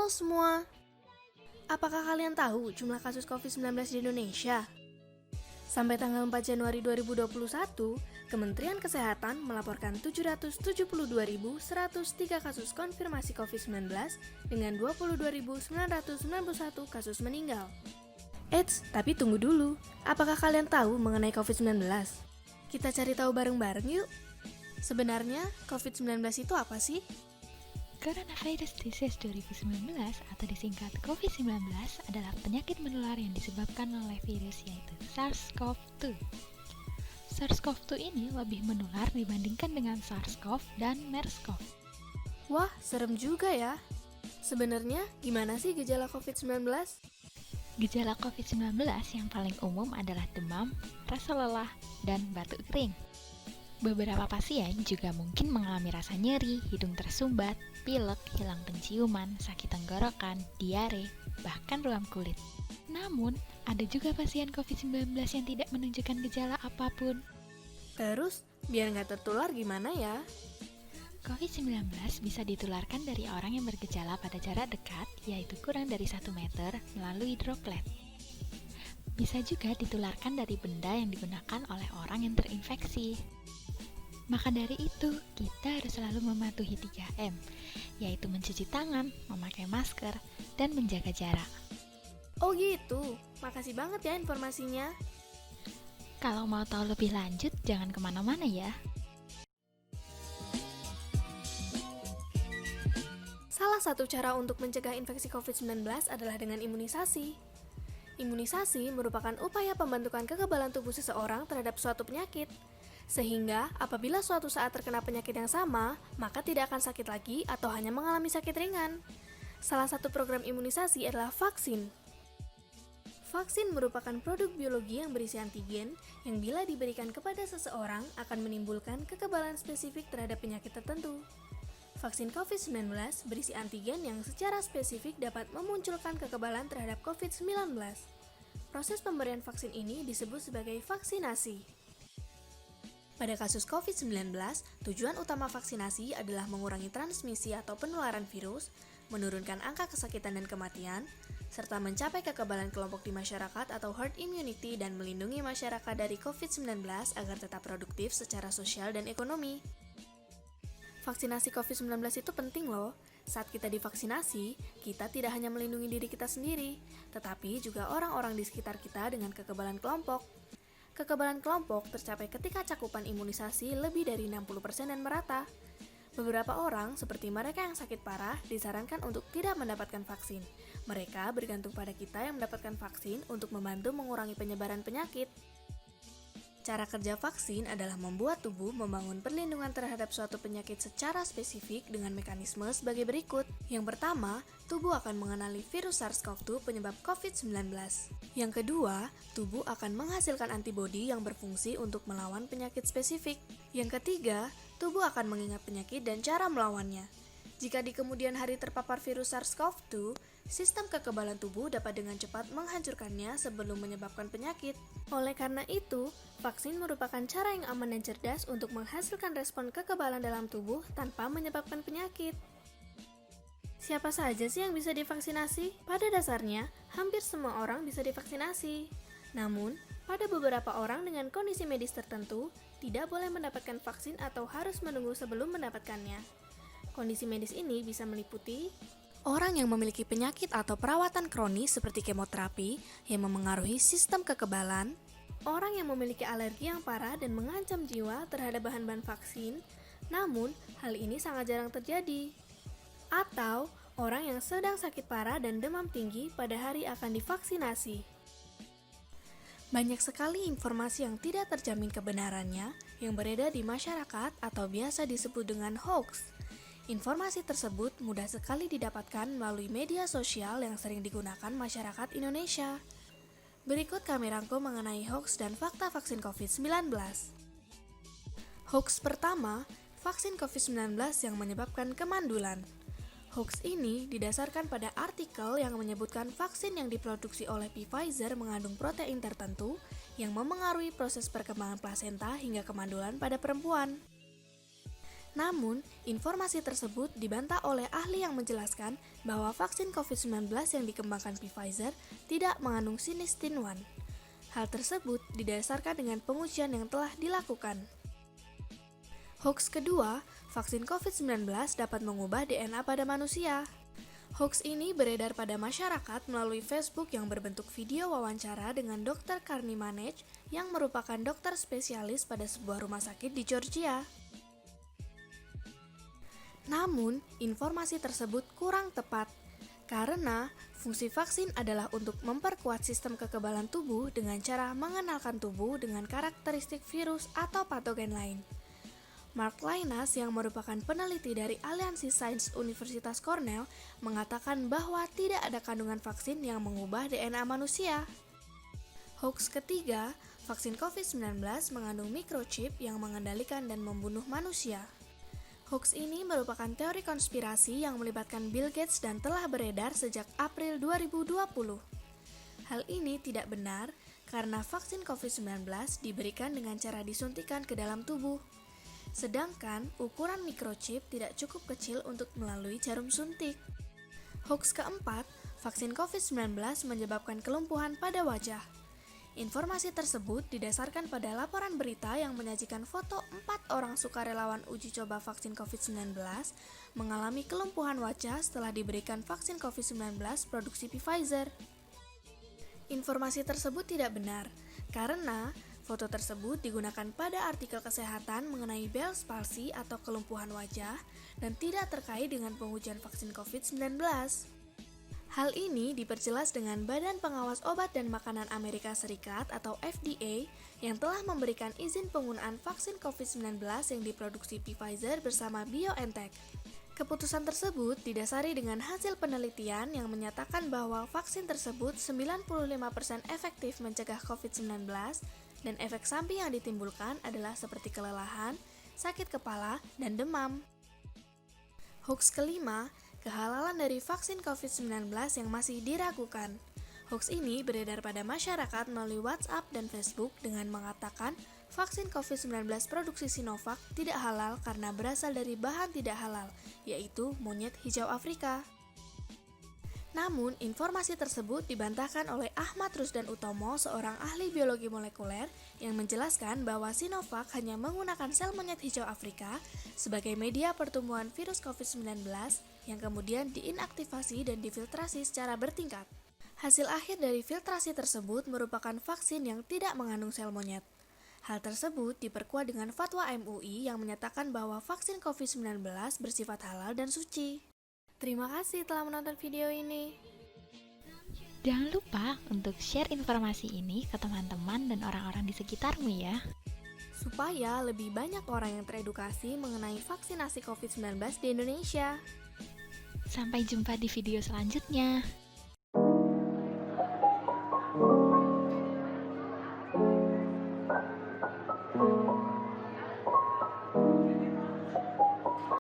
Halo semua, apakah kalian tahu jumlah kasus COVID-19 di Indonesia? Sampai tanggal 4 Januari 2021, Kementerian Kesehatan melaporkan 772.103 kasus konfirmasi COVID-19 dengan 22.991 kasus meninggal. Eits, tapi tunggu dulu, apakah kalian tahu mengenai COVID-19? Kita cari tahu bareng-bareng yuk. Sebenarnya, COVID-19 itu apa sih? Coronavirus Disease 2019 atau disingkat COVID-19 adalah penyakit menular yang disebabkan oleh virus yaitu SARS-CoV-2. SARS-CoV-2 ini lebih menular dibandingkan dengan SARS-CoV dan MERS-CoV. Wah, serem juga ya. Sebenarnya gimana sih gejala COVID-19? Gejala COVID-19 yang paling umum adalah demam, rasa lelah, dan batuk kering. Beberapa pasien juga mungkin mengalami rasa nyeri, hidung tersumbat, pilek, hilang penciuman, sakit tenggorokan, diare, bahkan ruam kulit. Namun, ada juga pasien COVID-19 yang tidak menunjukkan gejala apapun. Terus, biar nggak tertular gimana ya? COVID-19 bisa ditularkan dari orang yang bergejala pada jarak dekat, yaitu kurang dari 1 meter, melalui droplet. Bisa juga ditularkan dari benda yang digunakan oleh orang yang terinfeksi. Maka dari itu, kita harus selalu mematuhi 3M, yaitu mencuci tangan, memakai masker, dan menjaga jarak. Oh gitu, makasih banget ya informasinya. Kalau mau tahu lebih lanjut, jangan kemana-mana ya. Salah satu cara untuk mencegah infeksi COVID-19 adalah dengan imunisasi. Imunisasi merupakan upaya pembentukan kekebalan tubuh seseorang terhadap suatu penyakit. Sehingga, apabila suatu saat terkena penyakit yang sama, maka tidak akan sakit lagi atau hanya mengalami sakit ringan. Salah satu program imunisasi adalah vaksin. Vaksin merupakan produk biologi yang berisi antigen yang bila diberikan kepada seseorang akan menimbulkan kekebalan spesifik terhadap penyakit tertentu. Vaksin COVID-19 berisi antigen yang secara spesifik dapat memunculkan kekebalan terhadap COVID-19. Proses pemberian vaksin ini disebut sebagai vaksinasi. Pada kasus COVID-19, tujuan utama vaksinasi adalah mengurangi transmisi atau penularan virus, menurunkan angka kesakitan dan kematian, serta mencapai kekebalan kelompok di masyarakat atau herd immunity dan melindungi masyarakat dari COVID-19 agar tetap produktif secara sosial dan ekonomi. Vaksinasi COVID-19 itu penting loh. Saat kita divaksinasi, kita tidak hanya melindungi diri kita sendiri, tetapi juga orang-orang di sekitar kita dengan kekebalan kelompok. Kekebalan kelompok tercapai ketika cakupan imunisasi lebih dari 60% dan merata. Beberapa orang, seperti mereka yang sakit parah, disarankan untuk tidak mendapatkan vaksin. Mereka bergantung pada kita yang mendapatkan vaksin untuk membantu mengurangi penyebaran penyakit. Cara kerja vaksin adalah membuat tubuh membangun perlindungan terhadap suatu penyakit secara spesifik dengan mekanisme sebagai berikut. Yang pertama, tubuh akan mengenali virus SARS-CoV-2 penyebab COVID-19. Yang kedua, tubuh akan menghasilkan antibodi yang berfungsi untuk melawan penyakit spesifik. Yang ketiga, tubuh akan mengingat penyakit dan cara melawannya. Jika di kemudian hari terpapar virus SARS-CoV-2, sistem kekebalan tubuh dapat dengan cepat menghancurkannya sebelum menyebabkan penyakit. Oleh karena itu, vaksin merupakan cara yang aman dan cerdas untuk menghasilkan respon kekebalan dalam tubuh tanpa menyebabkan penyakit. Siapa saja sih yang bisa divaksinasi? Pada dasarnya, hampir semua orang bisa divaksinasi. Namun, pada beberapa orang dengan kondisi medis tertentu, tidak boleh mendapatkan vaksin atau harus menunggu sebelum mendapatkannya. Kondisi medis ini bisa meliputi orang yang memiliki penyakit atau perawatan kronis seperti kemoterapi yang memengaruhi sistem kekebalan, orang yang memiliki alergi yang parah dan mengancam jiwa terhadap bahan-bahan vaksin, namun hal ini sangat jarang terjadi, atau orang yang sedang sakit parah dan demam tinggi pada hari akan divaksinasi. Banyak sekali informasi yang tidak terjamin kebenarannya yang beredar di masyarakat atau biasa disebut dengan hoax. Informasi tersebut mudah sekali didapatkan melalui media sosial yang sering digunakan masyarakat Indonesia. Berikut kami rangkum mengenai hoax dan fakta vaksin COVID-19. Hoax pertama, vaksin COVID-19 yang menyebabkan kemandulan. Hoax ini didasarkan pada artikel yang menyebutkan vaksin yang diproduksi oleh Pfizer mengandung protein tertentu yang memengaruhi proses perkembangan plasenta hingga kemandulan pada perempuan. Namun, informasi tersebut dibantah oleh ahli yang menjelaskan bahwa vaksin COVID-19 yang dikembangkan Pfizer tidak mengandung sinistin 1. Hal tersebut didasarkan dengan pengujian yang telah dilakukan. Hoax kedua, vaksin COVID-19 dapat mengubah DNA pada manusia. Hoax ini beredar pada masyarakat melalui Facebook yang berbentuk video wawancara dengan Dr. Karni Manej yang merupakan dokter spesialis pada sebuah rumah sakit di Georgia. Namun, informasi tersebut kurang tepat karena fungsi vaksin adalah untuk memperkuat sistem kekebalan tubuh dengan cara mengenalkan tubuh dengan karakteristik virus atau patogen lain. Mark Lynas yang merupakan peneliti dari Aliansi Sains Universitas Cornell mengatakan bahwa tidak ada kandungan vaksin yang mengubah DNA manusia. Hoax ketiga, vaksin COVID-19 mengandung microchip yang mengendalikan dan membunuh manusia. Hoax ini merupakan teori konspirasi yang melibatkan Bill Gates dan telah beredar sejak April 2020. Hal ini tidak benar karena vaksin COVID-19 diberikan dengan cara disuntikan ke dalam tubuh. Sedangkan ukuran microchip tidak cukup kecil untuk melalui jarum suntik. Hoax keempat, vaksin COVID-19 menyebabkan kelumpuhan pada wajah. Informasi tersebut didasarkan pada laporan berita yang menyajikan foto 4 orang sukarelawan uji coba vaksin COVID-19 mengalami kelumpuhan wajah setelah diberikan vaksin COVID-19 produksi Pfizer. Informasi tersebut tidak benar, karena foto tersebut digunakan pada artikel kesehatan mengenai Bell's palsy atau kelumpuhan wajah dan tidak terkait dengan pengujian vaksin COVID-19. Hal ini diperjelas dengan Badan Pengawas Obat dan Makanan Amerika Serikat atau FDA yang telah memberikan izin penggunaan vaksin COVID-19 yang diproduksi Pfizer bersama BioNTech. Keputusan tersebut didasari dengan hasil penelitian yang menyatakan bahwa vaksin tersebut 95% efektif mencegah COVID-19 dan efek samping yang ditimbulkan adalah seperti kelelahan, sakit kepala, dan demam. Hoax kelima, kehalalan dari vaksin COVID-19 yang masih diragukan. Hoax ini beredar pada masyarakat melalui WhatsApp dan Facebook dengan mengatakan vaksin COVID-19 produksi Sinovac tidak halal karena berasal dari bahan tidak halal, yaitu monyet hijau Afrika. Namun, informasi tersebut dibantahkan oleh Ahmad Rusdan Utomo, seorang ahli biologi molekuler, yang menjelaskan bahwa Sinovac hanya menggunakan sel monyet hijau Afrika sebagai media pertumbuhan virus COVID-19 yang kemudian diinaktivasi dan difiltrasi secara bertingkat. Hasil akhir dari filtrasi tersebut merupakan vaksin yang tidak mengandung sel monyet. Hal tersebut diperkuat dengan fatwa MUI yang menyatakan bahwa vaksin COVID-19 bersifat halal dan suci. Terima kasih telah menonton video ini. Jangan lupa untuk share informasi ini ke teman-teman dan orang-orang di sekitarmu ya. Supaya lebih banyak orang yang teredukasi mengenai vaksinasi COVID-19 di Indonesia. Sampai jumpa di video selanjutnya.